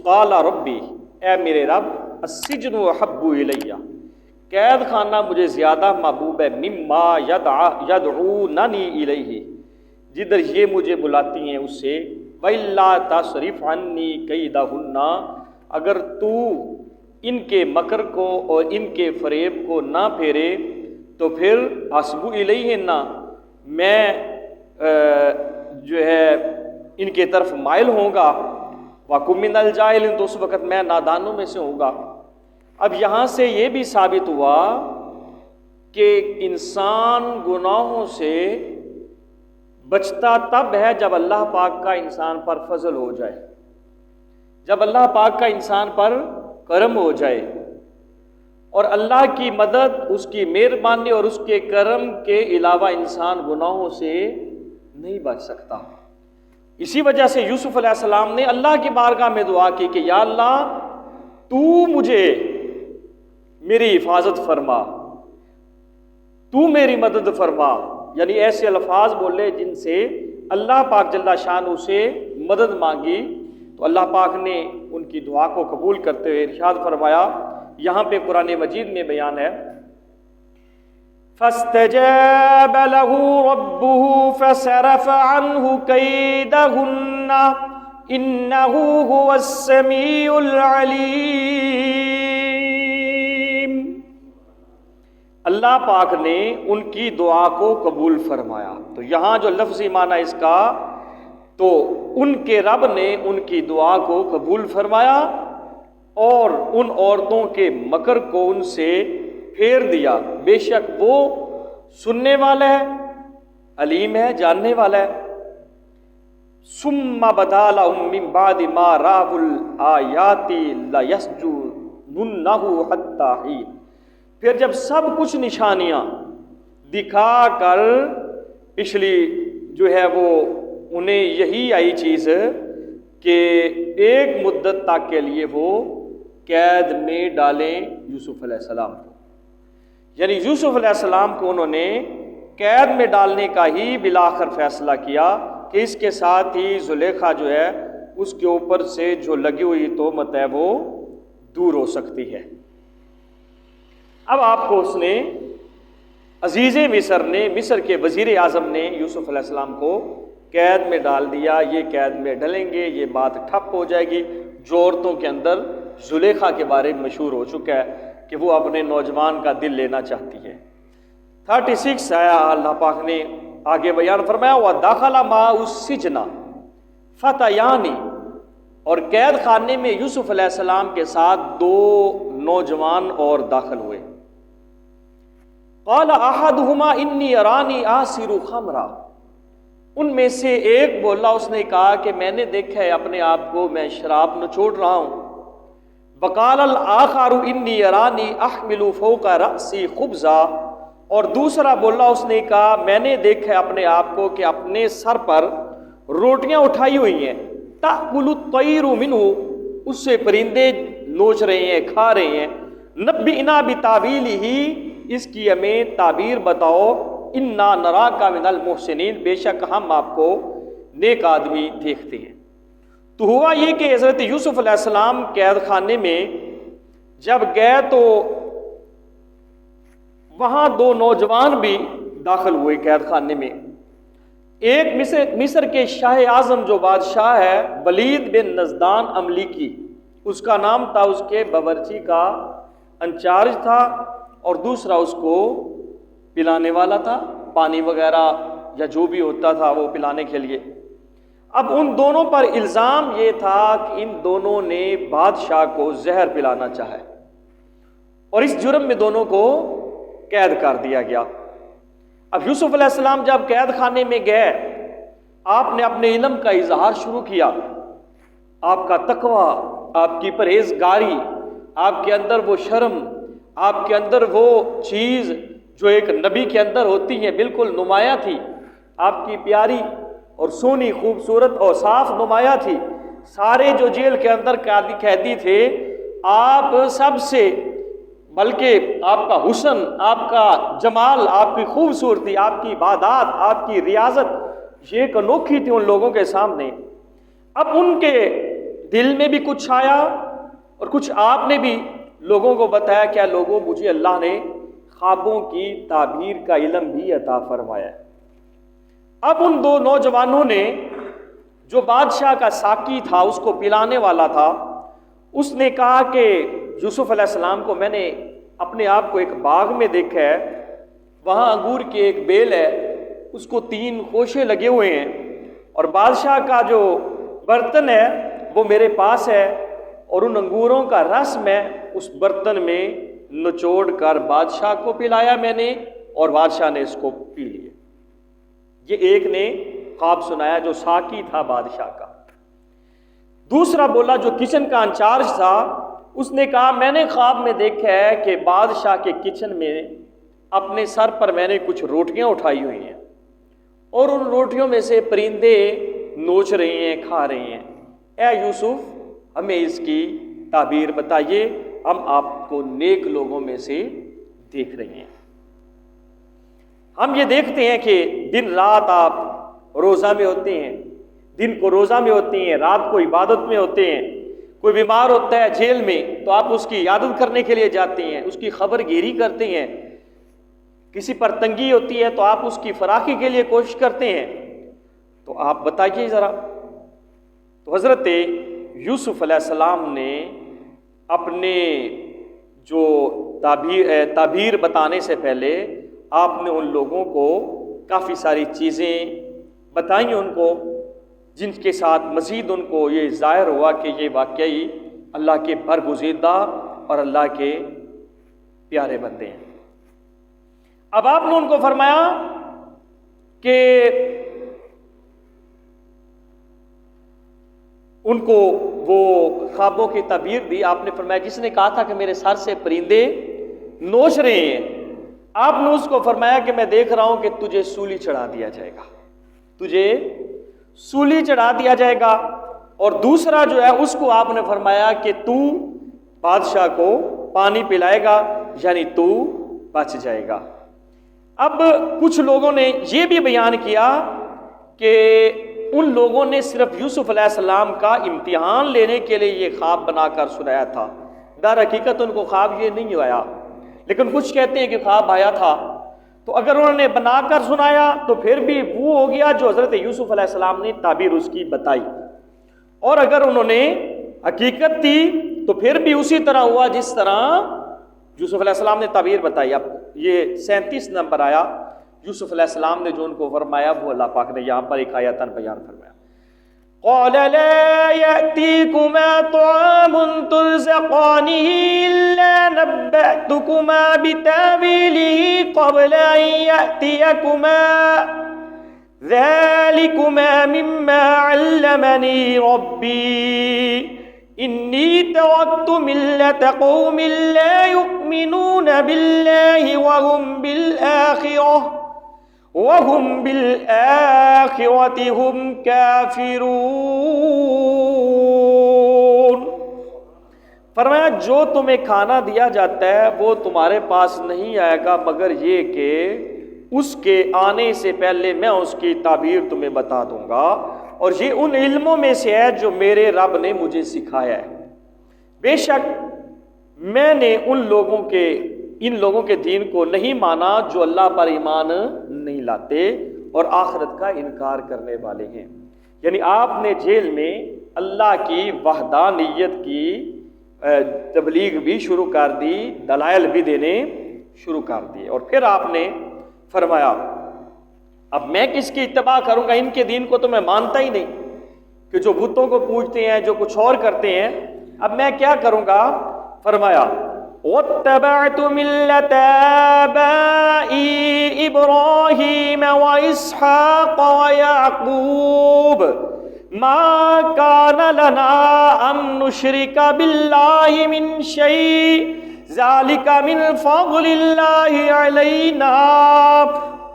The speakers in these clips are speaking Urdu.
قال ربی، اے میرے رب، السجن احب الیہ، قید خانہ مجھے زیادہ محبوب ہے، مما یدعوننی الیہ، جدھر یہ مجھے بلاتی ہیں اس سے، وَإِلَّا تَصْرِفْ عَنِّي كَيْدَهُنَّ، اگر تو ان کے مکر کو اور ان کے فریب کو نہ پھیرے تو پھر اصبو الیہن، میں جو ہے ان کے طرف مائل ہوں گا، وَأَكُن مِّنَ الْجَاهِلِينَ، تو اس وقت میں نادانوں میں سے ہوں گا۔ اب یہاں سے یہ بھی ثابت ہوا کہ انسان گناہوں سے بچتا تب ہے جب اللہ پاک کا انسان پر فضل ہو جائے، جب اللہ پاک کا انسان پر کرم ہو جائے، اور اللہ کی مدد، اس کی مہربانی اور اس کے کرم کے علاوہ انسان گناہوں سے نہیں بچ سکتا۔ اسی وجہ سے یوسف علیہ السلام نے اللہ کی بارگاہ میں دعا کی کہ یا اللہ تو مجھے میری حفاظت فرما، تو میری مدد فرما، یعنی ایسے الفاظ بولے جن سے اللہ پاک جل شانہ سے مدد مانگی، تو اللہ پاک نے ان کی دعا کو قبول کرتے ہوئے ارشاد فرمایا، یہاں پہ قرآن مجید میں بیان ہے، فَاسْتَجَابَ لَهُ رَبُّهُ فَصَرَفَ عَنْهُ كَيْدَهُنَّ إِنَّهُ هُوَ السَّمِيعُ الْعَلِيمُ۔ اللہ پاک نے ان کی دعا کو قبول فرمایا۔ تو یہاں جو لفظی معنی اس کا، تو ان کے رب نے ان کی دعا کو قبول فرمایا اور ان عورتوں کے مکر کو ان سے پھیر دیا، بے شک وہ سننے والا ہے، علیم ہے، جاننے والا ہے۔ ثم بدا لهم من بعد ما رأوا الآیات لَيَسْجُنُنَّهُ حَتَّى حِینٍ، پھر جب سب کچھ نشانیاں دکھا کر پچھلی جو ہے وہ انہیں یہی آئی چیز کہ ایک مدت تک کے لیے وہ قید میں ڈالیں یوسف علیہ السلام کو، یعنی یوسف علیہ السلام کو انہوں نے قید میں ڈالنے کا ہی بالآخر فیصلہ کیا کہ اس کے ساتھ ہی زلیخا جو ہے اس کے اوپر سے جو لگی ہوئی تہمت ہے وہ دور ہو سکتی ہے۔ اب آپ کو اس نے عزیز مصر نے، مصر کے وزیر اعظم نے یوسف علیہ السلام کو قید میں ڈال دیا، یہ قید میں ڈلیں گے، یہ بات ٹھپ ہو جائے گی۔ جو عورتوں کے اندر زلیخا کے بارے میں مشہور ہو چکا ہے کہ وہ اپنے نوجوان کا دل لینا چاہتی ہے۔ 36 آیا اللہ پاک نے آگے بیان فرمایا، وَدَخَلَ مَعَهُ السِّجْنَ فَتَيَانِ، اور قید خانے میں یوسف علیہ السلام کے ساتھ 2 نوجوان اور داخل ہوئے۔ قَالَ أَحَدُهُمَا إِنِّي أَرَانِي آسِرُ خَمْرًا، ان میں سے ایک بولا، اس نے کہا کہ میں نے دیکھا ہے اپنے آپ کو میں شراب نچوڑ رہا ہوں۔ وَقَالَ الْآخَرُ إِنِّي أَرَانِي أَحْمِلُ فَوْقَ رَأْسِي خُبْزًا، اور دوسرا بولا، اس نے کہا میں نے دیکھا ہے اپنے آپ کو کہ اپنے سر پر روٹیاں اٹھائی ہوئی ہیں، تَأْكُلُ الطَّيْرُ مِنْهُ، اس سے پرندے نوچ رہے ہیں، کھا رہے ہیں۔ نَبِّئْنَا بِتَأْوِيلِهِ، اس کی ہمیں تعبیر بتاؤ، اِنَّا نَرَاكَ مِنَ الْمُحْسِنِينَ، بے شک ہم آپ کو نیک آدمی دیکھتے ہیں۔ تو ہوا یہ کہ حضرت یوسف علیہ السلام قید خانے میں جب گئے تو وہاں 2 نوجوان بھی داخل ہوئے قید خانے میں۔ ایک مصر کے شاہ اعظم جو بادشاہ ہے ولید بن نزدان املیکی، اس کا نام تھا، اس کے باورچی کا انچارج تھا، اور دوسرا اس کو پلانے والا تھا، پانی وغیرہ یا جو بھی ہوتا تھا وہ پلانے کے لیے۔ اب ان دونوں پر الزام یہ تھا کہ ان دونوں نے بادشاہ کو زہر پلانا چاہا، اور اس جرم میں دونوں کو قید کر دیا گیا۔ اب یوسف علیہ السلام جب قید خانے میں گئے، آپ نے اپنے علم کا اظہار شروع کیا، آپ کا تقوی، آپ کی پرہیزگاری، آپ کے اندر وہ شرم، آپ کے اندر وہ چیز جو ایک نبی کے اندر ہوتی ہے بالکل نمایاں تھی، آپ کی پیاری اور سونی خوبصورت اور صاف نمایاں تھی۔ سارے جو جیل کے اندر قیدی تھے، آپ سب سے، بلکہ آپ کا حسن، آپ کا جمال، آپ کی خوبصورتی، آپ کی عبادات، آپ کی ریاضت، یہ ایک انوکھی تھی ان لوگوں کے سامنے۔ اب ان کے دل میں بھی کچھ آیا اور کچھ آپ نے بھی لوگوں کو بتایا، کیا لوگوں مجھے اللہ نے خوابوں کی تعبیر کا علم بھی عطا فرمایا ہے۔ اب ان دو نوجوانوں نے، جو بادشاہ کا ساقی تھا، اس کو پلانے والا تھا، اس نے کہا کہ یوسف علیہ السلام کو میں نے اپنے آپ کو ایک باغ میں دیکھا ہے، وہاں انگور کی ایک بیل ہے، اس کو 3 خوشے لگے ہوئے ہیں، اور بادشاہ کا جو برتن ہے وہ میرے پاس ہے، اور ان انگوروں کا رس میں اس برتن میں نچوڑ کر بادشاہ کو پلایا میں نے، اور بادشاہ نے اس کو پی لیا۔ یہ ایک نے خواب سنایا جو ساقی تھا بادشاہ کا۔ دوسرا بولا جو کچن کا انچارج تھا، اس نے کہا میں نے خواب میں دیکھا ہے کہ بادشاہ کے کچن میں اپنے سر پر میں نے کچھ روٹیاں اٹھائی ہوئی ہیں، اور ان روٹیوں میں سے پرندے نوچ رہے ہیں، کھا رہے ہیں۔ اے یوسف، ہمیں اس کی تعبیر بتائیے، ہم آپ کو نیک لوگوں میں سے دیکھ رہے ہیں۔ ہم یہ دیکھتے ہیں کہ دن رات آپ روزہ میں ہوتے ہیں، دن کو روزہ میں ہوتے ہیں، رات کو عبادت میں ہوتے ہیں۔ کوئی بیمار ہوتا ہے جیل میں تو آپ اس کی عیادت کرنے کے لیے جاتے ہیں، اس کی خبر گیری کرتے ہیں۔ کسی پر تنگی ہوتی ہے تو آپ اس کی فراخی کے لیے کوشش کرتے ہیں۔ تو آپ بتائیے ذرا، تو حضرت یوسف علیہ السلام نے اپنے جو تعبیر بتانے سے پہلے آپ نے ان لوگوں کو کافی ساری چیزیں بتائیں ان کو، جن کے ساتھ مزید ان کو یہ ظاہر ہوا کہ یہ واقعی اللہ کے برگزیدہ اور اللہ کے پیارے بندے ہیں۔ اب آپ نے ان کو فرمایا کہ ان کو وہ خوابوں کی تعبیر دی۔ آپ نے فرمایا جس نے کہا تھا کہ میرے سر سے پرندے نوچ رہے ہیں، آپ نے اس کو فرمایا کہ میں دیکھ رہا ہوں کہ تجھے سولی چڑھا دیا جائے گا، تجھے سولی چڑھا دیا جائے گا۔ اور دوسرا جو ہے اس کو آپ نے فرمایا کہ تو بادشاہ کو پانی پلائے گا، یعنی تو بچ جائے گا۔ اب کچھ لوگوں نے یہ بھی بیان کیا کہ ان لوگوں نے صرف یوسف علیہ السلام کا امتحان لینے کے لیے یہ خواب بنا کر سنایا تھا، در حقیقت ان کو خواب یہ نہیں آیا، لیکن کچھ کہتے ہیں کہ خواب آیا تھا۔ تو اگر انہوں نے بنا کر سنایا تو پھر بھی وہ ہو گیا جو حضرت یوسف علیہ السلام نے تعبیر اس کی بتائی، اور اگر انہوں نے حقیقت تھی تو پھر بھی اسی طرح ہوا جس طرح یوسف علیہ السلام نے تعبیر بتائی۔ اب یہ 37 نمبر آیا، یوسف علیہ السلام نے جو ان کو فرمایا وہ اللہ پاک نے یہاں پر ایک آیتاً بیان فرمایا۔ قال لا يأتيكما طعام ترزقانه إلا نبأتكما بتأويله قبل أن يأتيكما ذلكما مما علمني ربي إني تركت ملة قوم لا يؤمنون بالله وهم بالآخرة هم كافرون۔ فرمایا جو تمہیں کھانا دیا جاتا ہے وہ تمہارے پاس نہیں آئے گا مگر یہ کہ اس کے آنے سے پہلے میں اس کی تعبیر تمہیں بتا دوں گا، اور یہ ان علموں میں سے ہے جو میرے رب نے مجھے سکھایا ہے۔ بے شک میں نے ان لوگوں کے دین کو نہیں مانا جو اللہ پر ایمان نہیں لاتے اور آخرت کا انکار کرنے والے ہیں۔ یعنی آپ نے جیل میں اللہ کی وحدانیت کی تبلیغ بھی شروع کر دی، دلائل بھی دینے شروع کر دیے، اور پھر آپ نے فرمایا اب میں کس کی اتباع کروں گا، ان کے دین کو تو میں مانتا ہی نہیں، کہ جو بتوں کو پوجتے ہیں، جو کچھ اور کرتے ہیں، اب میں کیا کروں گا؟ فرمایا وَاتَّبَعْتُ مِلَّةَ آبَائِي إِبْرَاهِيمَ وَإِسْحَاقَ وَيَعْقُوبَ مَا كَانَ لَنَا أَن نُّشْرِكَ بِاللَّهِ مِن شَيْءٍ ذَلِكَ مِن فَضْلِ اللَّهِ عَلَيْنَا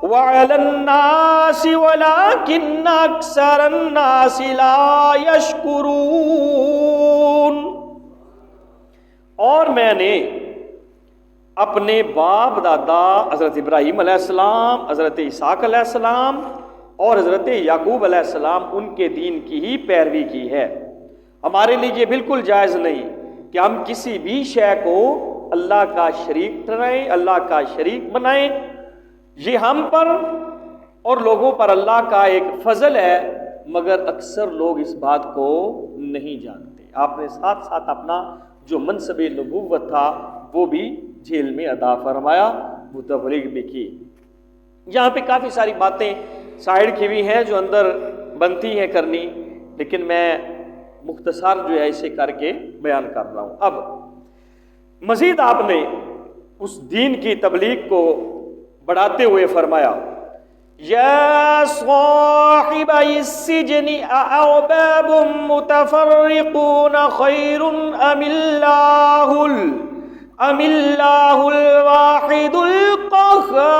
وَعَلَى النَّاسِ وَلَكِنَّ أَكْثَرَ النَّاسِ لَا يَشْكُرُونَ۔ اور میں نے اپنے باپ دادا حضرت ابراہیم علیہ السلام، حضرت اسحاق علیہ السلام اور حضرت یعقوب علیہ السلام ان کے دین کی ہی پیروی کی ہے، ہمارے لیے یہ بالکل جائز نہیں کہ ہم کسی بھی شے کو اللہ کا شریک ٹھہرائیں، اللہ کا شریک بنائیں۔ یہ ہم پر اور لوگوں پر اللہ کا ایک فضل ہے، مگر اکثر لوگ اس بات کو نہیں جانتے۔ آپ نے ساتھ ساتھ اپنا جو منصب نبوت تھا وہ بھی جیل میں ادا فرمایا، متبلیغ بھی کی۔ یہاں پہ کافی ساری باتیں سائڈ کی ہوئی ہیں جو اندر بنتی ہیں کرنی، لیکن میں مختصر جو ہے اسے کر کے بیان کر رہا ہوں۔ اب مزید آپ نے اس دین کی تبلیغ کو بڑھاتے ہوئے فرمایا، یا صاحب السجن اارباب متفرقون خیر ام اللہ الواحد القہار۔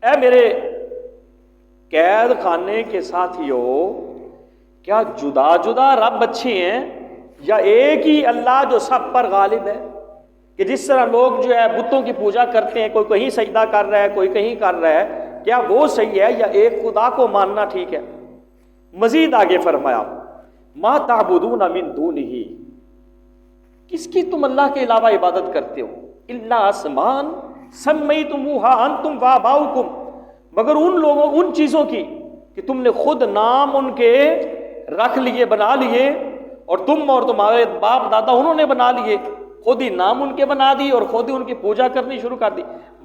اے میرے قید خانے کے ساتھیوں، کیا جدا جدا رب اچھے ہیں یا ایک ہی اللہ جو سب پر غالب ہے؟ کہ جس طرح لوگ جو ہے بتوں کی پوجا کرتے ہیں، کوئی کہیں سجدہ کر رہا ہے، کوئی کہیں کر رہا ہے، کیا وہ صحیح ہے یا ایک خدا کو ماننا ٹھیک ہے؟ مزید آگے فرمایا، ما تعبدون من دونہ، کس کی تم اللہ کے علاوہ عبادت کرتے ہو؟ الا اسمان سمیتموہا انتم وآباؤکم، مگر ان لوگوں ان چیزوں کی کہ تم نے خود نام ان کے رکھ لیے، بنا لیے، اور تم اور تمہارے باپ دادا انہوں نے بنا لیے، خود ہی نام ان کے بنا دی اور خود ہی ان کی پوجا کرنی شروع کر دی۔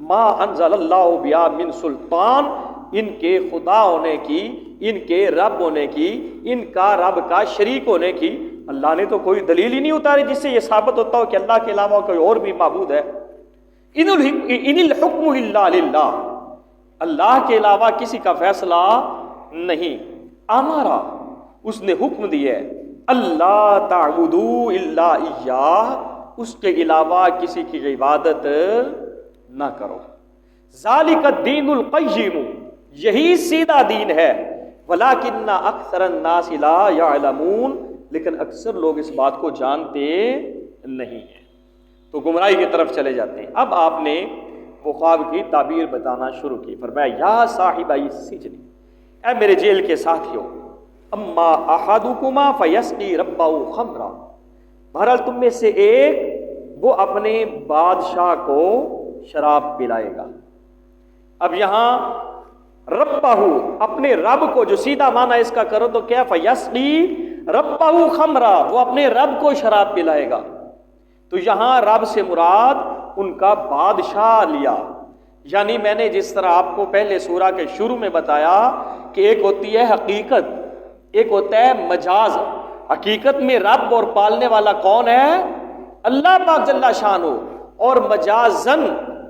ما انزل اللہ بہا من سلطان، ان کے خدا ہونے کی، ان کے رب ہونے کی، ان کا رب کا شریک ہونے کی اللہ نے تو کوئی دلیل ہی نہیں اتاری جس سے یہ ثابت ہوتا ہو کہ اللہ کے علاوہ کوئی اور بھی معبود ہے۔ ان الحکم الا للہ، اللہ کے علاوہ کسی کا فیصلہ نہیں۔ ہمارا اس نے حکم دیا ہے اللہ تعبدوا الا ایاہ، اس کے علاوہ کسی کی عبادت نہ کرو۔ ذالک الدین القیم، یہی سیدھا دین ہے، ولکن اکثر الناس لا یعلمون، لیکن اکثر لوگ اس بات کو جانتے نہیں ہیں، تو گمراہی کی طرف چلے جاتے ہیں۔ اب آپ نے وہ خواب کی تعبیر بتانا شروع کی، فرمایا یا صاحب السجن، اے میرے جیل کے ساتھیوں، اما احدکما فیسقی ربہ خمرا، بہرحال تم میں سے ایک وہ اپنے بادشاہ کو شراب پلائے گا۔ اب یہاں ربہ، اپنے رب کو، جو سیدھا معنی اس کا کرو تو کیا، فیسقی ربہ خمرا، وہ اپنے رب کو شراب پلائے گا۔ تو یہاں رب سے مراد ان کا بادشاہ لیا، یعنی میں نے جس طرح آپ کو پہلے سورہ کے شروع میں بتایا کہ ایک ہوتی ہے حقیقت، ایک ہوتا ہے مجاز۔ حقیقت میں رب اور پالنے والا کون ہے؟ اللہ پاک جل شانہ، اور مجازن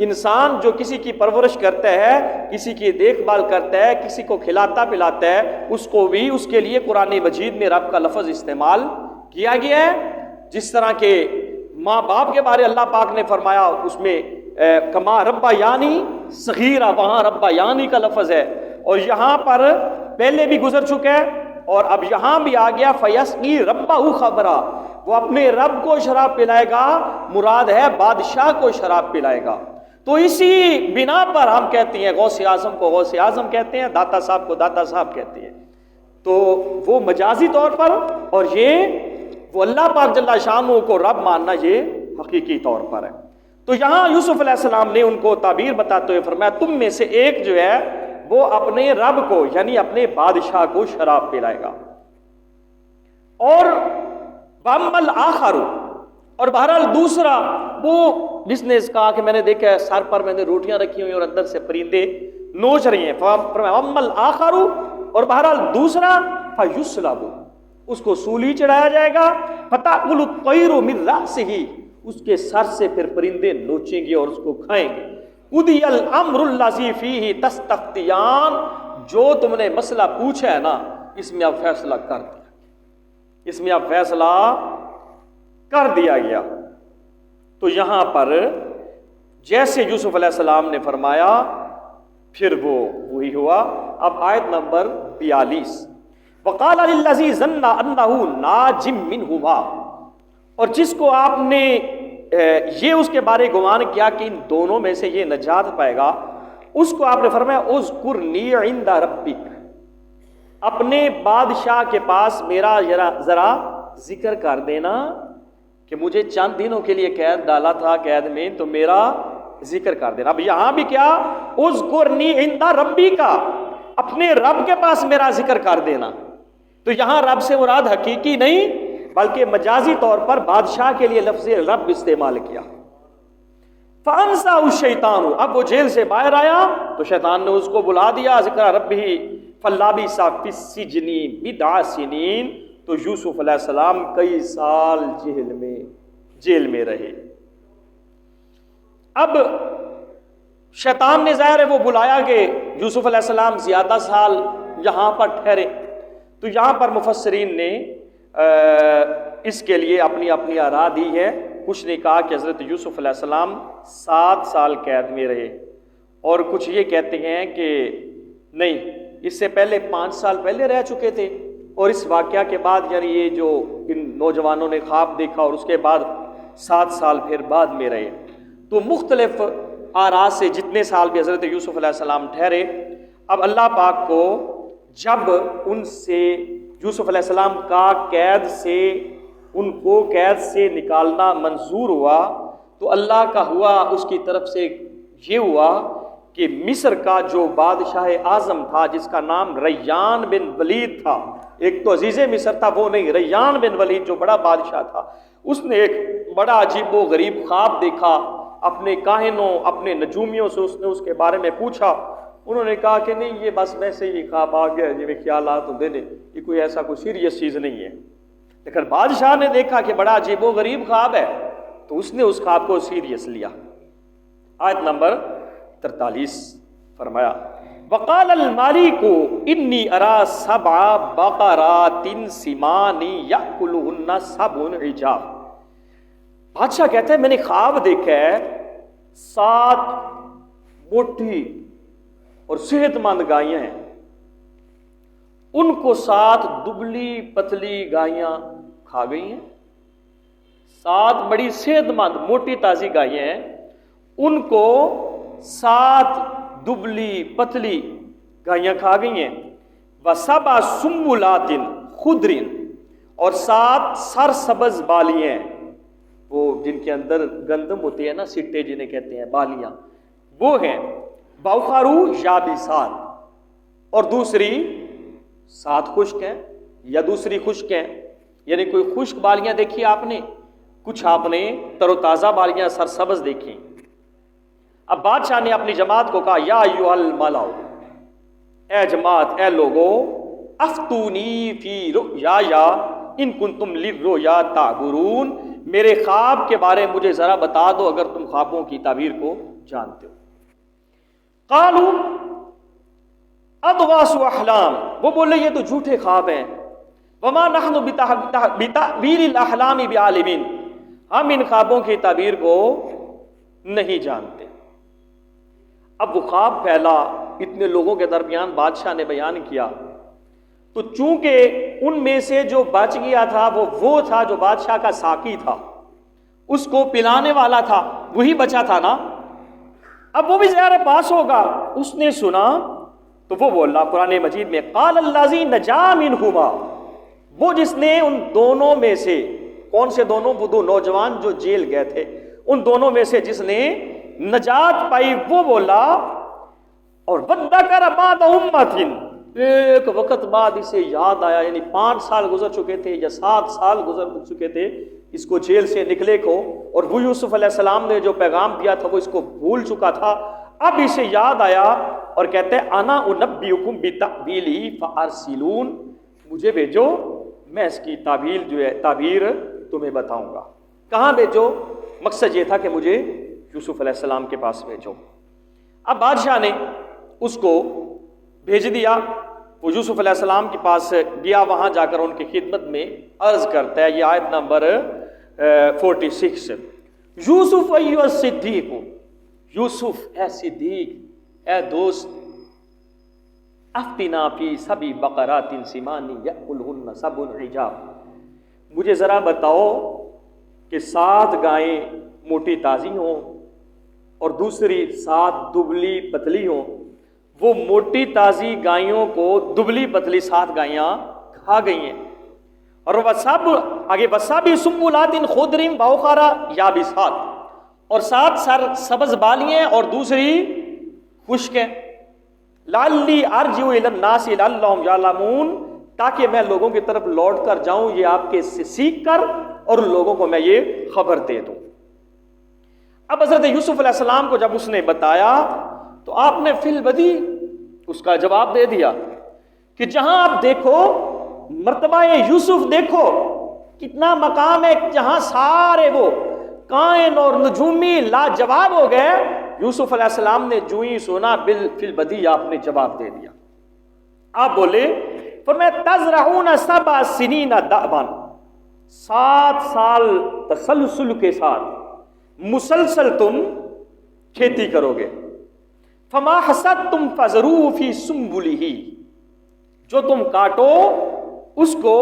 انسان جو کسی کی پرورش کرتا ہے، کسی کی دیکھ بھال کرتا ہے، کسی کو کھلاتا پلاتا ہے، اس کو بھی اس کے لیے قرآن مجید میں رب کا لفظ استعمال کیا گیا ہے۔ جس طرح کہ ماں باپ کے بارے اللہ پاک نے فرمایا اس میں کما ربا یعنی صغیرہ، وہاں ربا یعنی کا لفظ ہے، اور یہاں پر پہلے بھی گزر چکا ہے اور اب یہاں بھی آ گیا فیسقی ربہ خمرا، وہ اپنے رب کو شراب پلائے گا، مراد ہے بادشاہ کو شراب پلائے گا۔ تو اسی بنا پر ہم کہتے ہیں غوث اعظم کو غوث اعظم کہتے ہیں، داتا صاحب کو داتا صاحب کہتے ہیں، تو وہ مجازی طور پر، اور یہ وہ اللہ پاک جل شانہ کو رب ماننا یہ حقیقی طور پر ہے۔ تو یہاں یوسف علیہ السلام نے ان کو تعبیر بتاتے ہوئے فرمایا تم میں سے ایک جو ہے وہ اپنے رب کو یعنی اپنے بادشاہ کو شراب پلائے گا، اور وَأَمَّا الْآخَرُ، اور بہرحال دوسرا وہ جس نے اس کہا کہ میں نے دیکھا سر پر میں نے روٹیاں رکھی ہوئی اور اندر سے پرندے نوچ رہی ہیں، وَأَمَّا الْآخَرُ، اور بہرحال دوسرا فَيُصْلَبُ، اس کو سولی چڑھایا جائے گا، فَتَأْكُلُ الطَّيْرُ مِن رَأْسِهِ، اس کے سر سے پھر پرندے نوچیں گے اور اس کو کھائیں گے۔ قُضِيَ الْأَمْرُ الَّذِي فِيهِ تَسْتَفْتِيَانِ، جو تم نے مسئلہ پوچھا ہے نا اس میں اب فیصلہ کر دیا، اس میں اب فیصلہ کر دیا گیا۔ تو یہاں پر جیسے یوسف علیہ السلام نے فرمایا پھر وہ وہی ہوا۔ اب آیت نمبر 42، وَقَالَ لِلَّذِي ظَنَّ أَنَّهُ نَاجٍ مِّنْهُمَا، اور جس کو آپ نے یہ اس کے بارے گمان کیا کہ ان دونوں میں سے یہ نجات پائے گا، اس کو آپ نے فرمایا اذکرنی عند ربک، اپنے بادشاہ کے پاس میرا ذرا ذکر کر دینا کہ مجھے چند دنوں کے لیے قید ڈالا تھا قید میں، تو میرا ذکر کر دینا۔ اب یہاں بھی کیا، اذکرنی عند ربی کا، اپنے رب کے پاس میرا ذکر کر دینا۔ تو یہاں رب سے مراد حقیقی نہیں بلکہ مجازی طور پر بادشاہ کے لیے لفظ رب استعمال کیا۔ فَأَنْسَاهُ الشَّيْطَانُ، اب وہ جیل سے باہر آیا تو شیطان نے اس کو بلا دیا ذکر ربہ فَلَبِثَ فِي السِّجْنِ بِضْعَ سِنِینَ، تو یوسف علیہ السلام کئی سال جیل میں رہے۔ اب شیطان نے ظاہر ہے وہ بلایا کہ یوسف علیہ السلام زیادہ سال یہاں پر ٹھہرے، تو یہاں پر مفسرین نے اس کے لیے اپنی اپنی آراء دی ہے۔ کچھ نے کہا کہ حضرت یوسف علیہ السلام 7 سال قید میں رہے، اور کچھ یہ کہتے ہیں کہ نہیں، اس سے پہلے 5 سال پہلے رہ چکے تھے، اور اس واقعہ کے بعد یعنی یہ جو ان نوجوانوں نے خواب دیکھا اور اس کے بعد 7 سال پھر بعد میں رہے۔ تو مختلف آراء سے جتنے سال بھی حضرت یوسف علیہ السلام ٹھہرے، اب اللہ پاک کو جب ان سے یوسف علیہ السلام کا ان کو قید سے نکالنا منظور ہوا، تو اللہ کا ہوا اس کی طرف سے یہ ہوا کہ مصر کا جو بادشاہ اعظم تھا جس کا نام ریان بن ولید تھا، ایک تو عزیز مصر تھا وہ نہیں، ریان بن ولید جو بڑا بادشاہ تھا، اس نے ایک بڑا عجیب و غریب خواب دیکھا۔ اپنے کاہنوں اپنے نجومیوں سے اس نے اس کے بارے میں پوچھا، انہوں نے کہا کہ نہیں، یہ بس ویسے ہی خواب آ گیا جی میں خیالات دینے، یہ کوئی ایسا کوئی سیریس چیز نہیں ہے۔ لیکن بادشاہ نے دیکھا کہ بڑا عجیب و غریب خواب ہے، تو اس نے اس خواب کو سیریس لیا۔ آیت نمبر 43 فرمایا وقال المالک انی ارا 7 بقرات سمان یاکلهن 7 عجاف، بادشاہ کہتا ہے میں نے خواب دیکھا ہے 7 موٹی اور صحت مند گائیاں ہیں، ان کو 7 دبلی پتلی گائیاں کھا گئی ہیں۔ 7 بڑی صحت مند موٹی تازی گائیاں ہیں، ان کو 7 دبلی پتلی گائیاں کھا گئی ہیں۔ وَسَبْعَ سُنبُلَاتٍ خُضْرٍ، اور 7 سرسبز بالیاں، وہ جن کے اندر گندم ہوتے ہیں نا، سٹے جنہیں کہتے ہیں، بالیاں وہ ہیں۔ بَوْخَرُ یابسات، اور دوسری 7 خشک ہیں یا دوسری خشک ہیں، یعنی کوئی خشک بالیاں دیکھی آپ نے، کچھ آپ نے تر و تازہ بالیاں سرسبز دیکھی۔ اب بادشاہ نے اپنی جماعت کو کہا یا ایھا الملأ، اے جماعت، اے لوگو، افتونی فی رؤیایا ان کنتم للرؤیا تعبرون، میرے خواب کے بارے میں مجھے ذرا بتا دو اگر تم خوابوں کی تعبیر کو جانتے ہو۔ قالوا اضغاث احلام، وہ بولے یہ تو جھوٹے خواب ہیں۔ وما نحن بتأویل الاحلام بعالمین، ہم ان خوابوں کی تعبیر کو نہیں جانتے۔ اب وہ خواب پھیلا، اتنے لوگوں کے درمیان بادشاہ نے بیان کیا، تو چونکہ ان میں سے جو بچ گیا تھا وہ تھا جو بادشاہ کا ساقی تھا، اس کو پلانے والا تھا، وہی بچا تھا نا، اب وہ بھی زیادہ پاس ہوگا۔ اس نے سنا تو وہ بولا قرآن مجید میں قال الذی نجا منہما، وہ جس نے ان دونوں میں سے، کون سے دونوں؟ وہ 2 نوجوان جو جیل گئے تھے، ان دونوں میں سے جس نے نجات پائی وہ بولا، اور وذکر بعد امۃ، ایک وقت بعد اسے یاد آیا، یعنی 5 سال گزر چکے تھے یا 7 سال گزر چکے تھے اس کو جیل سے نکلے کو، اور وہ یوسف علیہ السلام نے جو پیغام دیا تھا وہ اس کو بھول چکا تھا، اب اسے یاد آیا اور کہتے ہیں انا انبئکم بتأویلہ فارسلون، مجھے بھیجو، میں اس کی تعبیر جو ہے تعبیر تمہیں بتاؤں گا۔ کہاں بھیجو؟ مقصد یہ تھا کہ مجھے یوسف علیہ السلام کے پاس بھیجو۔ اب بادشاہ نے اس کو بھیج دیا، وہ یوسف علیہ السلام کے پاس گیا، وہاں جا کر ان کی خدمت میں عرض کرتا ہے، یہ آیت نمبر 46، یوسف ایھا الصدیق، یوسف اے صدیق، اے دوست، افتنا فی 7 بقرات سمان یأکلہن 7 عجاف، مجھے ذرا بتاؤ کہ 7 گائیں موٹی تازی ہوں اور دوسری 7 دبلی پتلی ہوں، وہ موٹی تازی گائیوں کو دبلی پتلی 7 گائیاں کھا گئی ہیں. اور وہ سب آگے وسابی سنبلات خضر واخر یابسات، اور 7 سر سبز بالیاں اور دوسری خشک ہیں. لعلی ارجع الی الناس لعلہم یعلمون، تاکہ میں لوگوں کی طرف لوٹ کر جاؤں یہ آپ کے سے سیکھ کر اور لوگوں کو میں یہ خبر دے دوں. اب حضرت یوسف علیہ السلام کو جب اس نے بتایا تو آپ نے فی البدی اس کا جواب دے دیا کہ جہاں آپ دیکھو مرتبہ یوسف دیکھو کتنا مقام ہے، جہاں سارے وہ کائن اور نجومی لاجواب ہو گئے، یوسف علیہ السلام نے جو ہی سنا فی البدی آپ نے جواب دے دیا. آپ بولے فرمایا تزرعون 7 سنین دأبا، 7 سال تسلسل کے ساتھ مسلسل تم کھیتی کرو گے. فما حصدتم فذروا فی سنبلہ، جو تم کاٹو اس کو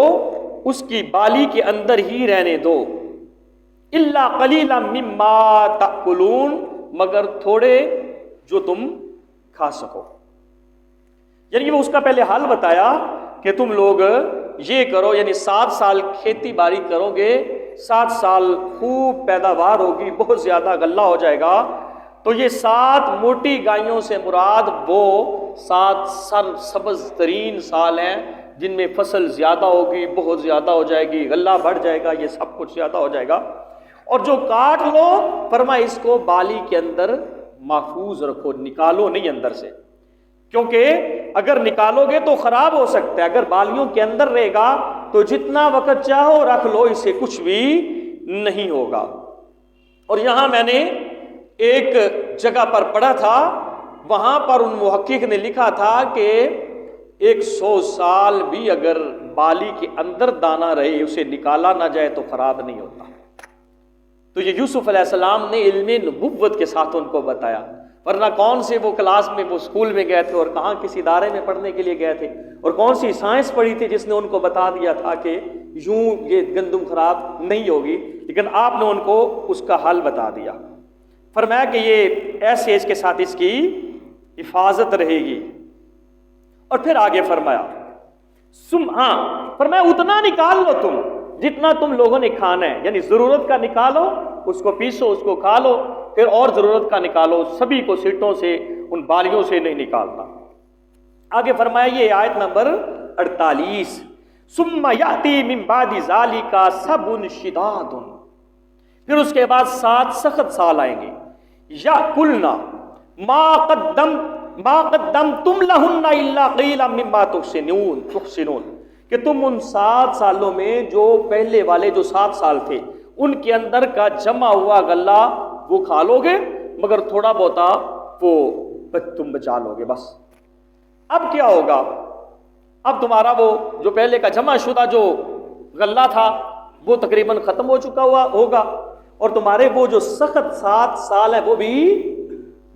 اس کی بالی کے اندر ہی رہنے دو. الا قلیلا مما تأکلون، مگر تھوڑے جو تم کھا سکو. یعنی وہ اس کا پہلے حال بتایا کہ تم لوگ یہ کرو، یعنی 7 سال کھیتی باڑی کرو گے، 7 سال خوب پیداوار ہوگی، بہت زیادہ غلہ ہو جائے گا. تو یہ 7 موٹی گائیوں سے مراد وہ 7 سر سبز ترین سال ہیں جن میں فصل زیادہ ہوگی، بہت زیادہ ہو جائے گی، غلہ بڑھ جائے گا، یہ سب کچھ زیادہ ہو جائے گا. اور جو کاٹ لو فرمایا اس کو بالی کے اندر محفوظ رکھو، نکالو نہیں اندر سے، کیونکہ اگر نکالو گے تو خراب ہو سکتا ہے. اگر بالیوں کے اندر رہے گا تو جتنا وقت چاہو رکھ لو، اسے کچھ بھی نہیں ہوگا. اور یہاں میں نے ایک جگہ پر پڑھا تھا، وہاں پر ان محقق نے لکھا تھا کہ 100 سال بھی اگر بالی کے اندر دانہ رہے، اسے نکالا نہ جائے تو خراب نہیں ہوتا. تو یہ یوسف علیہ السلام نے علم نبوت کے ساتھ ان کو بتایا، ورنہ کون سے وہ کلاس میں وہ اسکول میں گئے تھے اور کہاں کسی ادارے میں پڑھنے کے لیے گئے تھے، اور کون سی سائنس پڑھی تھی جس نے ان کو بتا دیا تھا کہ یوں یہ گندم خراب نہیں ہوگی. لیکن آپ نے ان کو اس کا حل بتا دیا. فرمایا کہ یہ ایسے اس کے ساتھ اس کی حفاظت رہے گی. اور پھر آگے فرمایا فرمایا اتنا نکال لو تم جتنا تم لوگوں نے کھانا ہے، یعنی ضرورت کا نکالو، اس کو پیسو، اس کو کھا لو، پھر اور ضرورت کا نکالو، سبھی کو سیٹوں سے ان بالیوں سے نہیں نکالنا. آگے فرمایا یہ آیت نمبر 48، ثم یأتی من بعد ذلک سبع شداد، پھر اس کے بعد 7 سخت سال آئیں گے. یأکلنا ما قدمتم لہن الا قلیلا مما تحسنون، کہ تم ان 7 سالوں میں جو پہلے والے جو 7 سال تھے ان کے اندر کا جمع ہوا غلہ وہ کھا لو گے، مگر تھوڑا بہتا وہ تم بچا لو گے بس. اب کیا ہوگا؟ اب تمہارا وہ جو پہلے کا جمع شدہ جو غلہ تھا وہ تقریباً ختم ہو چکا ہوا ہوگا، اور تمہارے وہ جو سخت 7 سال ہیں وہ بھی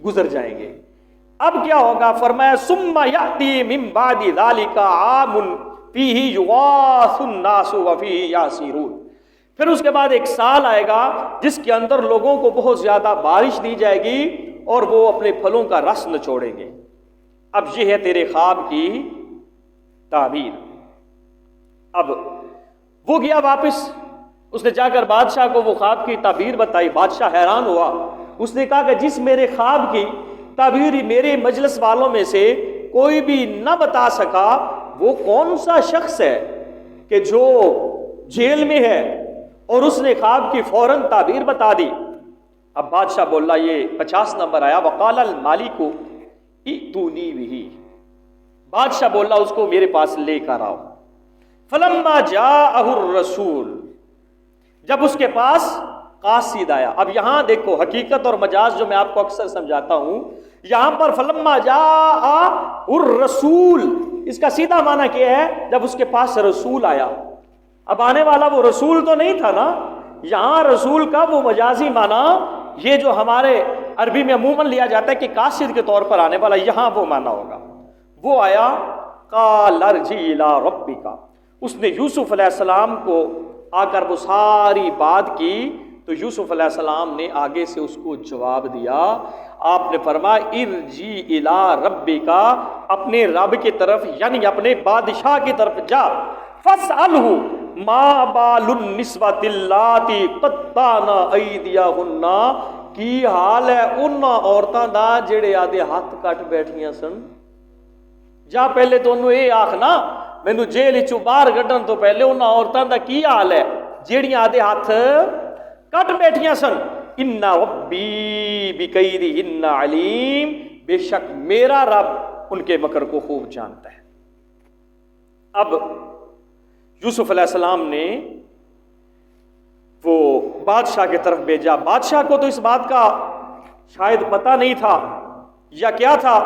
گزر جائیں گے. اب کیا ہوگا؟ فرمایا ثم یأتی من بعد ذلک عام فیہ یغاث الناس وفیہ یعصرون، پھر اس کے بعد 1 سال آئے گا جس کے اندر لوگوں کو بہت زیادہ بارش دی جائے گی اور وہ اپنے پھلوں کا رس نچوڑیں گے. اب یہ ہے تیرے خواب کی تعبیر. اب وہ گیا واپس، اس نے جا کر بادشاہ کو وہ خواب کی تعبیر بتائی. بادشاہ حیران ہوا، اس نے کہا کہ جس میرے خواب کی تعبیر میرے مجلس والوں میں سے کوئی بھی نہ بتا سکا، وہ کون سا شخص ہے کہ جو جیل میں ہے اور اس نے خواب کی فوراً تعبیر بتا دی. اب بادشاہ بولا، یہ 50 نمبر آیا، وقال المالک ائتونی بہ، بادشاہ بولا اس کو میرے پاس لے کر آؤ. فلما جاءہ الرسول، جب اس کے پاس قاصد آیا. اب یہاں دیکھو حقیقت اور مجاز جو میں آپ کو اکثر سمجھاتا ہوں، یہاں پر فلما جاء الرسول اس کا سیدھا معنی کیا ہے؟ جب اس کے پاس رسول آیا. اب آنے والا وہ رسول تو نہیں تھا نا، یہاں رسول کا وہ مجازی معنی یہ جو ہمارے عربی میں عموماً لیا جاتا ہے کہ قاصد کے طور پر آنے والا، یہاں وہ معنی ہوگا. وہ آیا قال ارجع الی ربک، اس نے یوسف علیہ السلام کو آ کر وہ ساری بات کی تو یوسف علیہ السلام نے آگے سے اس کو جواب دیا. آپ نے فرمایا ارجی الی ربک، اپنے رب کی طرف یعنی اپنے بادشاہ کی طرف جا. فاسألہ ما بال النسوۃ اللاتی قطعن ایدیہن، کی حال ہے ان عورتاں دا جڑے آدھے ہاتھ کٹ بیٹھیاں سن. جا پہلے تو انہوں یہ آخنا مینوں جیل چوں باہر کڈن تو پہلے ان عورتاں دا کی حال ہے جیڑیاں آدھے ہاتھ کٹ بیٹھیاں سن. ان ربی بکیدہن علیم، بے شک میرا رب ان کے مکر کو خوب جانتا ہے. اب یوسف علیہ السلام نے وہ بادشاہ کی طرف بھیجا. بادشاہ کو تو اس بات کا شاید پتہ نہیں تھا یا کیا تھا.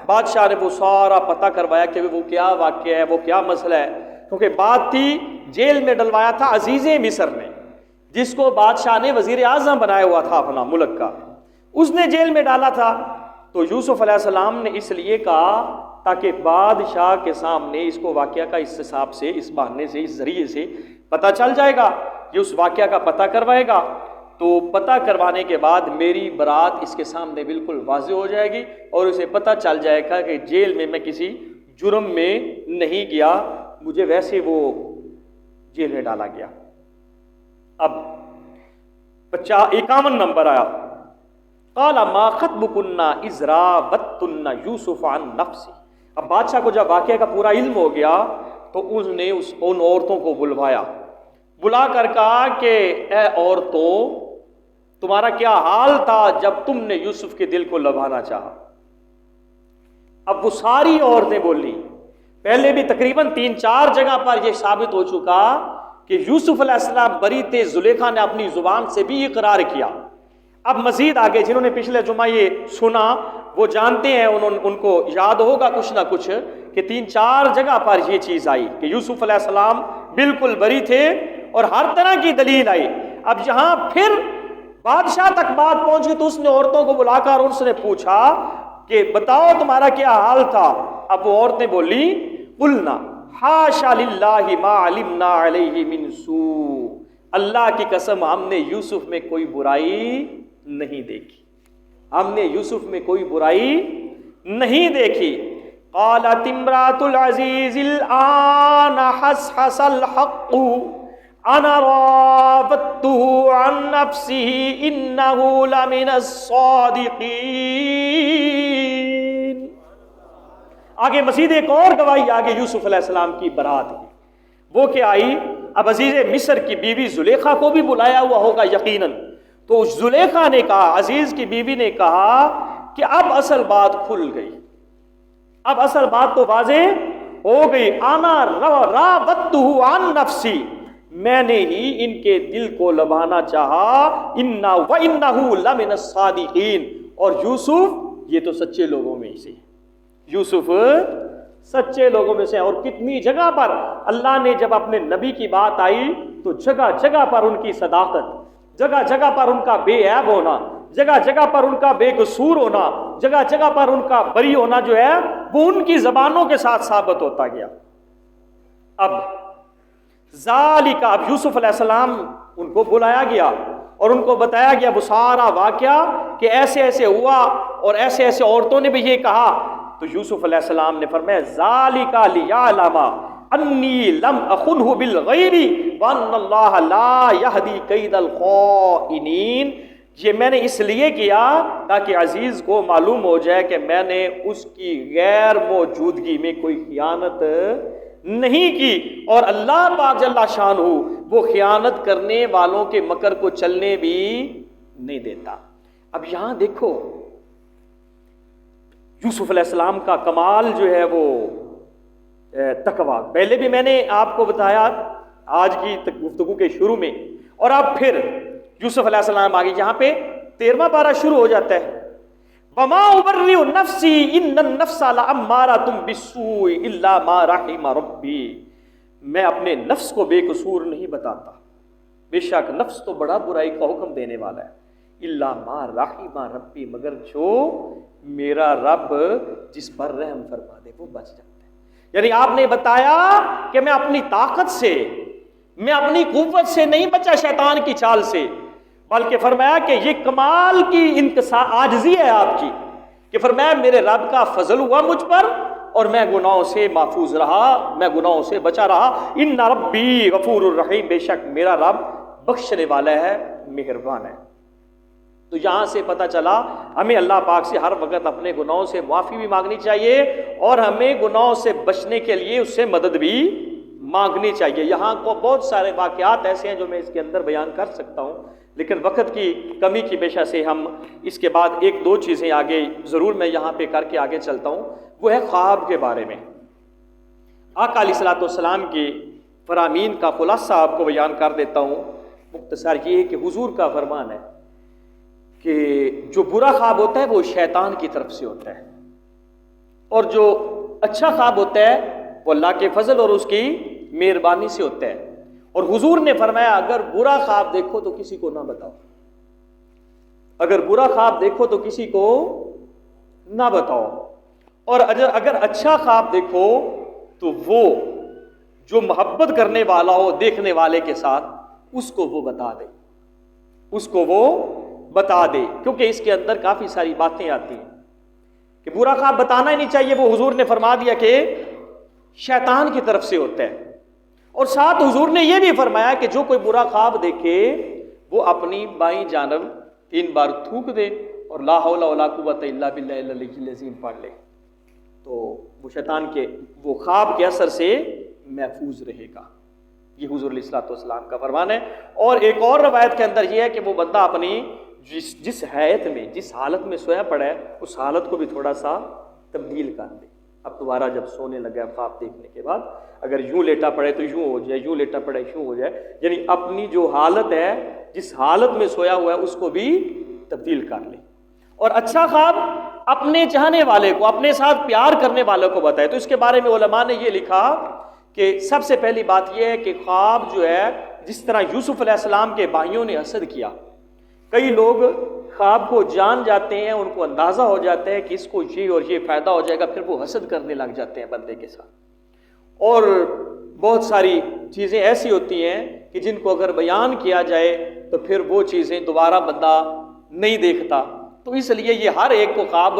بادشاہ نے وہ سارا پتہ کروایا کہ وہ کیا واقعہ ہے، وہ کیا مسئلہ ہے، کیونکہ بات تھی جیل میں ڈلوایا تھا عزیز مصر نے، جس کو بادشاہ نے وزیر اعظم بنایا ہوا تھا اپنا ملک کا، اس نے جیل میں ڈالا تھا. تو یوسف علیہ السلام نے اس لیے کہا تاکہ بادشاہ کے سامنے اس کو واقعہ کا اس حساب سے، اس بہانے سے، اس ذریعے سے پتہ چل جائے گا. یہ اس واقعہ کا پتہ کروائے گا تو پتہ کروانے کے بعد میری برات اس کے سامنے بالکل واضح ہو جائے گی اور اسے پتہ چل جائے گا کہ جیل میں کسی جرم میں نہیں گیا، مجھے ویسے وہ جیل میں ڈالا گیا. اب 51 نمبر آیا. قال ما خطبکن اذ راوتن یوسف عن نفسہ. اب بادشاہ کو جب واقعہ کا پورا علم ہو گیا تو اس نے ان عورتوں کو بلوایا، بلا کر کہا کہ اے عورتوں تمہارا کیا حال تھا جب تم نے یوسف کے دل کو لبھانا چاہا. اب وہ ساری عورتیں بولی. پہلے بھی تقریباً 3-4 جگہ پر یہ ثابت ہو چکا کہ یوسف علیہ السلام بری تھے. زلیخا نے اپنی زبان سے بھی اقرار کیا. اب مزید آگے جنہوں نے پچھلے جمعہ یہ سنا وہ جانتے ہیں، ان کو یاد ہوگا کچھ نہ کچھ کہ 3-4 جگہ پر یہ چیز آئی کہ یوسف علیہ السلام بالکل بری تھے اور ہر طرح کی دلیل آئی. اب جہاں پھر بادشاہ تک بات پہنچ گئی تو اس نے عورتوں کو بلا کر ان سے نے پوچھا کہ بتاؤ تمہارا کیا حال تھا. اب وہ عورتیں بولی قلنا حاشا للہ ما علمنا علیہ من سوء، اللہ کی قسم ہم نے یوسف میں کوئی برائی نہیں دیکھی، ہم نے یوسف میں کوئی برائی نہیں دیکھی. قالت امرأة العزیز الآن حسحس الحق انا راودته عن نفسه انه لمن الصادقین. آگے مزید ایک اور گواہی آگے یوسف علیہ السلام کی برات کی. وہ کیا آئی؟ اب عزیز مصر کی بیوی زلیخا کو بھی بلایا ہوا ہوگا یقیناً. تو زلیخا نے کہا، عزیز کی بیوی نے کہا کہ اب اصل بات کھل گئی، اب اصل بات تو واضح ہو گئی. انا راودته عن نفسی، میں نے ہی ان کے دل کو لبھانا چاہا. وَإِنَّهُ لَمِنَ الصَّادِقِينَ، اور یوسف یہ تو سچے لوگوں میں سے، یوسف سچے لوگوں میں سے. اور کتنی جگہ پر اللہ نے جب اپنے نبی کی بات آئی تو جگہ جگہ پر ان کی صداقت، جگہ جگہ پر ان کا بے عیب ہونا، جگہ جگہ پر ان کا بے قصور ہونا، جگہ جگہ پر ان کا بری ہونا جو ہے وہ ان کی زبانوں کے ساتھ ثابت ہوتا گیا. اب ذالک، اب یوسف علیہ السلام ان کو بلایا گیا اور ان کو بتایا گیا وہ سارا واقعہ کہ ایسے ایسے ہوا اور ایسے ایسے عورتوں نے بھی یہ کہا. تو یوسف علیہ السلام نے فرمایا ذالک لیعلم انی لم اخنہ بالغیب وان اللہ لا یہدی کید الخائنین. یہ میں نے اس لیے کیا تاکہ عزیز کو معلوم ہو جائے کہ میں نے اس کی غیر موجودگی میں کوئی خیانت نہیں کی، اور اللہ پاک جل شانہ وہ خیانت کرنے والوں کے مکر کو چلنے بھی نہیں دیتا. اب یہاں دیکھو یوسف علیہ السلام کا کمال جو ہے وہ تقویٰ. پہلے بھی میں نے آپ کو بتایا آج کی گفتگو کے شروع میں، اور اب پھر یوسف علیہ السلام آگے یہاں پہ 13واں پارہ شروع ہو جاتا ہے. وَمَا أُبَرِّئُ نَفْسِي إِنَّ النَّفْسَ لَأَمَّارَةٌ بِالسُّوءِ إِلَّا مَا رَحِمَ رَبِّي. میں اپنے نفس کو بے قصور نہیں بتاتا، بے شک نفس تو بڑا برائی کا حکم دینے والا ہے. إِلَّا مَا رَحِمَ رَبِّي، مگر جو میرا رب جس پر رحم فرما دے وہ بچ جاتا ہے. یعنی آپ نے بتایا کہ میں اپنی طاقت سے، میں اپنی قوت سے نہیں بچا شیطان کی چال سے، بلکہ فرمایا کہ یہ کمال کی عاجزی ہے آپ کی، کہ فرمایا میرے رب کا فضل ہوا مجھ پر اور میں گناہوں سے محفوظ رہا، میں گناہوں سے بچا رہا۔ ان ربی غفور الرحیم، بے شک میرا رب بخشنے والا ہے، مہربان ہے۔ تو یہاں سے پتہ چلا ہمیں اللہ پاک سے ہر وقت اپنے گناہوں سے معافی بھی مانگنی چاہیے اور ہمیں گناہوں سے بچنے کے لیے اس سے مدد بھی مانگنی چاہیے۔ یہاں کو بہت سارے واقعات ایسے ہیں جو میں اس کے اندر بیان کر سکتا ہوں، لیکن وقت کی کمی کی وجہ سے ہم اس کے بعد ایک دو چیزیں آگے ضرور میں یہاں پہ کر کے آگے چلتا ہوں، وہ ہے خواب کے بارے میں۔ آقا علیہ الصلوۃ والسلام کی فرامین کا خلاصہ آپ کو بیان کر دیتا ہوں۔ مختصر یہ ہے کہ حضور کا فرمان ہے کہ جو برا خواب ہوتا ہے وہ شیطان کی طرف سے ہوتا ہے، اور جو اچھا خواب ہوتا ہے وہ اللہ کے فضل اور اس کی مہربانی سے ہوتا ہے۔ اور حضور نے فرمایا اگر برا خواب دیکھو تو کسی کو نہ بتاؤ، اگر برا خواب دیکھو تو کسی کو نہ بتاؤ، اور اگر اچھا خواب دیکھو تو وہ جو محبت کرنے والا ہو دیکھنے والے کے ساتھ اس کو وہ بتا دے، اس کو وہ بتا دے، کیونکہ اس کے اندر کافی ساری باتیں آتی ہیں کہ برا خواب بتانا ہی نہیں چاہیے۔ وہ حضور نے فرما دیا کہ شیطان کی طرف سے ہوتا ہے، اور ساتھ حضور نے یہ بھی فرمایا کہ جو کوئی برا خواب دیکھے وہ اپنی بائیں جانب 3 بار تھوک دے اور لا حول ولا قوت الا باللہ العلی العظیم پڑھ لے، تو وہ شیطان کے وہ خواب کے اثر سے محفوظ رہے گا۔ یہ حضور علیہ الصلوۃ والسلام کا فرمان ہے۔ اور ایک اور روایت کے اندر یہ ہے کہ وہ بندہ اپنی جس حیت میں جس حالت میں سویا پڑا ہے اس حالت کو بھی تھوڑا سا تبدیل کر دے۔ اب دوبارہ جب سونے لگا خواب دیکھنے کے بعد اگر یوں لیٹا پڑے تو یوں ہو جائے، یوں لیٹا پڑے یوں ہو جائے، یعنی اپنی جو حالت ہے جس حالت میں سویا ہوا ہے اس کو بھی تبدیل کر لے۔ اور اچھا خواب اپنے چاہنے والے کو، اپنے ساتھ پیار کرنے والوں کو بتائے۔ تو اس کے بارے میں علماء نے یہ لکھا کہ سب سے پہلی بات یہ ہے کہ خواب جو ہے جس طرح یوسف علیہ السلام کے بھائیوں نے حسد کیا، کئی لوگ خواب کو جان جاتے ہیں، ان کو اندازہ ہو جاتا ہے کہ اس کو یہ اور یہ فائدہ ہو جائے گا، پھر وہ حسد کرنے لگ جاتے ہیں بندے کے ساتھ۔ اور بہت ساری چیزیں ایسی ہوتی ہیں کہ جن کو اگر بیان کیا جائے تو پھر وہ چیزیں دوبارہ بندہ نہیں دیکھتا، تو اس لیے یہ ہر ایک کو خواب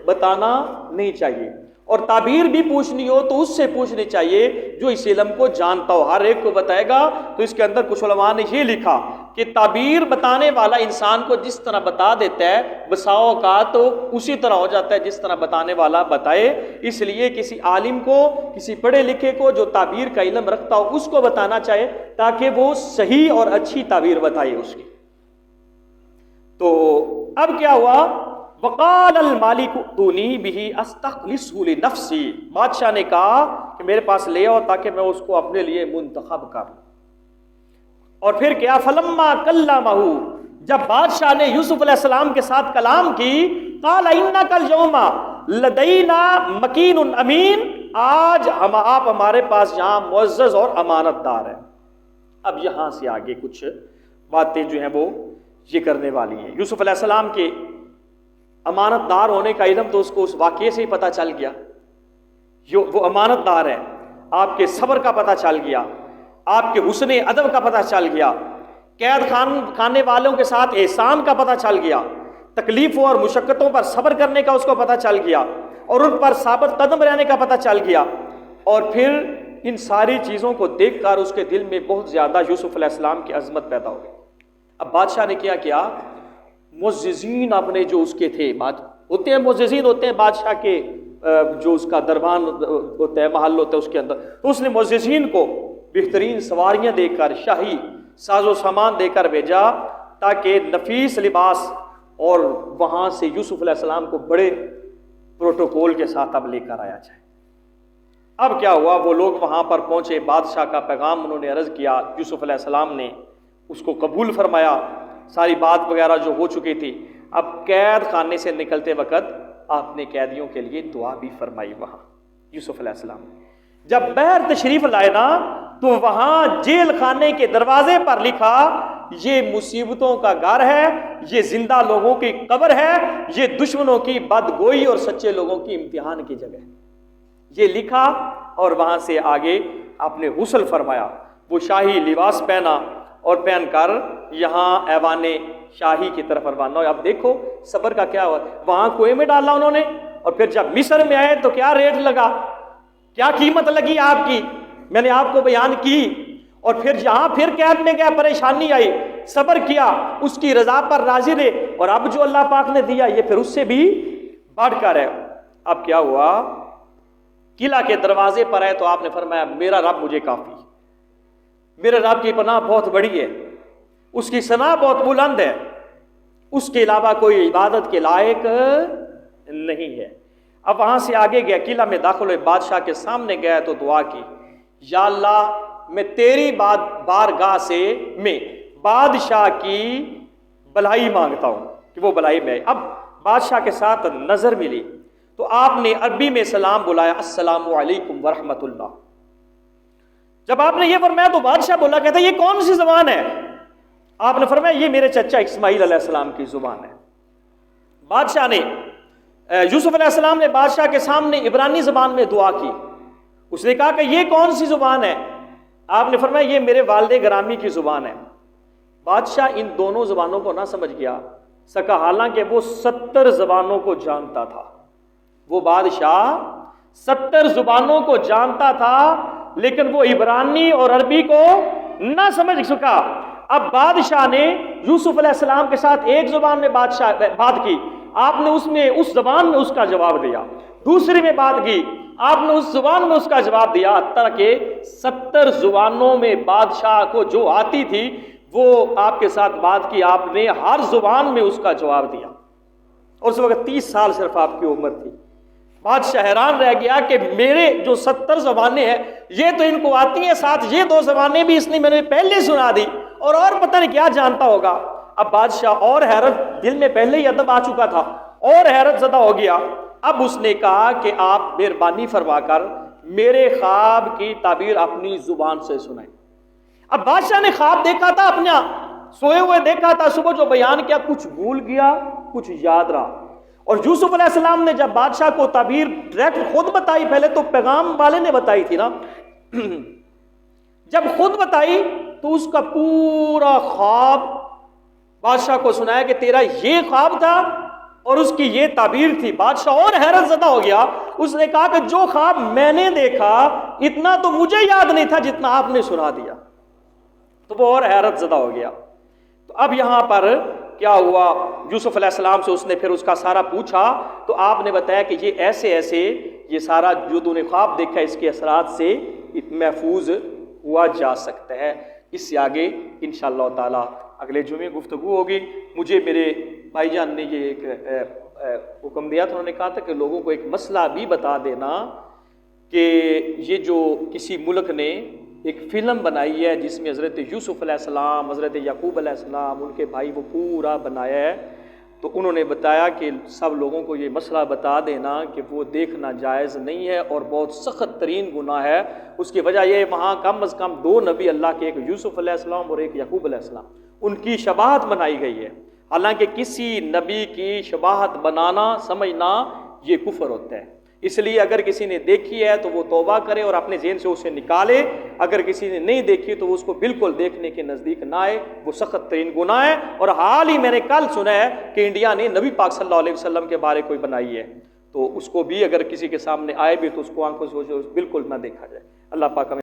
بتانا نہیں چاہیے۔ اور تعبیر بھی پوچھنی ہو تو اس سے پوچھنی چاہیے جو اس علم کو جانتا ہو، ہر ایک کو بتائے گا۔ تو اس کے اندر کچھ علماء نے یہ لکھا کہ تعبیر بتانے والا انسان کو جس طرح بتا دیتا ہے بسا اوقات تو اسی طرح ہو جاتا ہے جس طرح بتانے والا بتائے۔ اس لیے کسی عالم کو، کسی پڑھے لکھے کو جو تعبیر کا علم رکھتا ہو اس کو بتانا چاہے تاکہ وہ صحیح اور اچھی تعبیر بتائے اس کی۔ تو اب کیا ہوا؟ وقال المالک ائتونی بہ استخلصہ لنفسی، بادشاہ نے کہا کہ میرے پاس لے آؤ تاکہ میں اس کو اپنے لیے منتخب کر لوں۔ اور پھر کیا؟ فلما کلمہ، جب بادشاہ نے یوسف علیہ السلام کے ساتھ کلام کی، قال انک اليوم لدینا مکین امین، آج آپ ہمارے پاس یہاں معزز اور امانت دار ہیں۔ اب یہاں سے آگے کچھ باتیں جو ہیں وہ یہ کرنے والی ہیں۔ یوسف علیہ السلام کے امانت دار ہونے کا علم تو اس کو اس واقعے سے ہی پتہ چل گیا، وہ امانت دار ہے۔ آپ کے صبر کا پتہ چل گیا، آپ کے حسن ادب کا پتہ چل گیا، قید خانے والوں کے ساتھ احسان کا پتہ چل گیا، تکلیفوں اور مشقتوں پر صبر کرنے کا اس کو پتہ چل گیا، اور ان پر ثابت قدم رہنے کا پتہ چل گیا۔ اور پھر ان ساری چیزوں کو دیکھ کر اس کے دل میں بہت زیادہ یوسف علیہ السلام کی عظمت پیدا ہو گئی۔ اب بادشاہ نے کیا معززین اپنے جو اس کے تھے، ہوتے ہیں معززین، ہوتے ہیں بادشاہ کے جو اس کا دربان ہوتا ہے، محل ہوتا ہے اس کے اندر، تو اس نے معززین کو بہترین سواریاں دے کر، شاہی ساز و سامان دے کر بھیجا تاکہ نفیس لباس، اور وہاں سے یوسف علیہ السلام کو بڑے پروٹوکول کے ساتھ اب لے کر آیا جائے۔ اب کیا ہوا؟ وہ لوگ وہاں پر پہنچے، بادشاہ کا پیغام انہوں نے عرض کیا، یوسف علیہ السلام نے اس کو قبول فرمایا، ساری بات وغیرہ جو ہو چکی تھی۔ اب قید خانے سے نکلتے وقت آپ نے قیدیوں کے لیے دعا بھی فرمائی وہاں یوسف علیہ السلام نے۔ جب باہر تشریف لائے نا تو وہاں جیل خانے کے دروازے پر لکھا یہ مصیبتوں کا گھر ہے، یہ زندہ لوگوں کی قبر ہے، یہ دشمنوں کی بدگوئی اور سچے لوگوں کی امتحان کی جگہ ہے، یہ لکھا۔ اور وہاں سے آگے آپ نے غسل فرمایا، وہ شاہی لباس پہنا اور پہن کر یہاں ایوان شاہی کی طرف روانہ ہوئے۔ اب دیکھو صبر کا کیا ہوا، وہاں کنویں میں ڈالا انہوں نے، اور پھر جب مصر میں آئے تو کیا ریٹ لگا، کیا قیمت لگی آپ کی، میں نے آپ کو بیان کی۔ اور پھر جہاں پھر قید میں گیا پریشانی آئی، صبر کیا، اس کی رضا پر راضی رہے، اور اب جو اللہ پاک نے دیا یہ پھر اس سے بھی بڑھ کر ہے۔ اب کیا ہوا، قلعہ کے دروازے پر ہے تو آپ نے فرمایا میرا رب مجھے کافی، میرے رب کی پناہ بہت بڑی ہے، اس کی ثنا بہت بلند ہے، اس کے علاوہ کوئی عبادت کے لائق نہیں ہے۔ اب وہاں سے آگے گیا، قلعہ میں داخل ہوئے، بادشاہ کے سامنے گیا تو دعا کی، یا اللہ میں تیری بارگاہ سے میں بادشاہ کی بھلائی مانگتا ہوں کہ وہ بھلائی میں۔ اب بادشاہ کے ساتھ نظر ملی تو آپ نے عربی میں سلام بلایا، السلام علیکم ورحمۃ اللہ۔ جب آپ نے یہ فرمایا تو بادشاہ بولا، کہتا یہ کون سی زبان ہے؟ آپ نے فرمایا یہ میرے چچا اسماعیل علیہ السلام کی زبان ہے۔ بادشاہ نے یوسف علیہ السلام نے بادشاہ کے سامنے عبرانی زبان میں دعا کی، اس نے کہا کہ یہ کون سی زبان ہے؟ آپ نے فرمایا یہ میرے والد گرامی کی زبان ہے۔ بادشاہ ان دونوں زبانوں کو نہ سمجھ گیا سکا، حالانکہ وہ 70 زبانوں کو جانتا تھا، وہ بادشاہ 70 زبانوں کو جانتا تھا، لیکن وہ عبرانی اور عربی کو نہ سمجھ سکا۔ اب بادشاہ نے یوسف علیہ السلام کے ساتھ ایک زبان میں بات کی، آپ نے اس زبان میں اس کا جواب دیا، دوسری میں بات کی، آپ نے اس زبان میں اس کا جواب دیا، حتیٰ کہ 70 زبانوں میں بادشاہ کو جو آتی تھی وہ آپ کے ساتھ بات کی، آپ نے ہر زبان میں اس کا جواب دیا، اور اس وقت 30 سال صرف آپ کی عمر تھی۔ بادشاہ حیران رہ گیا کہ میرے جو 70 زبانیں ہیں یہ تو ان کو آتی ہیں، ساتھ یہ 2 زبانیں بھی اس نے میں نے پہلے سنا دی، اور پتہ نہیں کیا جانتا ہوگا۔ اب بادشاہ اور حیرت، دل میں پہلے ہی ادب آ چکا تھا، اور حیرت زدہ ہو گیا۔ اب اس نے کہا کہ آپ مہربانی فرما کر میرے خواب کی تعبیر اپنی زبان سے سنائیں۔ اب بادشاہ نے خواب دیکھا تھا، اپنا سوئے ہوئے دیکھا تھا، صبح جو بیان کیا کچھ بھول گیا کچھ یاد رہا۔ اور یوسف علیہ السلام نے جب بادشاہ کو تعبیر ڈائریکٹ خود بتائی، پہلے تو پیغام والے نے بتائی تھی نا، جب خود بتائی تو اس کا پورا خواب بادشاہ کو سنایا کہ تیرا یہ خواب تھا اور اس کی یہ تعبیر تھی۔ بادشاہ اور حیرت زدہ ہو گیا، اس نے کہا کہ جو خواب میں نے دیکھا اتنا تو مجھے یاد نہیں تھا جتنا آپ نے سنا دیا۔ تو وہ اور حیرت زدہ ہو گیا۔ تو اب یہاں پر کیا ہوا، یوسف علیہ السلام سے اس نے پھر اس کا سارا پوچھا تو آپ نے بتایا کہ یہ ایسے ایسے یہ سارا جو تو نے خواب دیکھا اس کے اثرات سے محفوظ ہوا جا سکتا ہے۔ اس سے آگے انشاءاللہ تعالی اگلے جمعے گفتگو ہوگی۔ مجھے میرے بھائی جان نے یہ ایک حکم دیا تھا، انہوں نے کہا تھا کہ لوگوں کو ایک مسئلہ بھی بتا دینا کہ یہ جو کسی ملک نے ایک فلم بنائی ہے جس میں حضرت یوسف علیہ السلام، حضرت یعقوب علیہ السلام، ان کے بھائی، وہ پورا بنایا ہے، تو انہوں نے بتایا کہ سب لوگوں کو یہ مسئلہ بتا دینا کہ وہ دیکھنا جائز نہیں ہے اور بہت سخت ترین گناہ ہے۔ اس کی وجہ یہ وہاں کم از کم 2 نبی اللہ کے، ایک یوسف علیہ السلام اور ایک یعقوب علیہ السلام، ان کی شباہت بنائی گئی ہے۔ حالانکہ کسی نبی کی شباہت بنانا، سمجھنا یہ کفر ہوتا ہے۔ اس لیے اگر کسی نے دیکھی ہے تو وہ توبہ کرے اور اپنے ذہن سے اسے نکالے، اگر کسی نے نہیں دیکھی تو اس کو بالکل دیکھنے کے نزدیک نہ آئے، وہ سخت ترین گناہ ہے۔ اور حال ہی میں نے کل سنا ہے کہ انڈیا نے نبی پاک صلی اللہ علیہ وسلم کے بارے کوئی بنائی ہے، تو اس کو بھی اگر کسی کے سامنے آئے بھی تو اس کو آنکھوں سے بالکل نہ دیکھا جائے۔ اللہ پاک ہمیں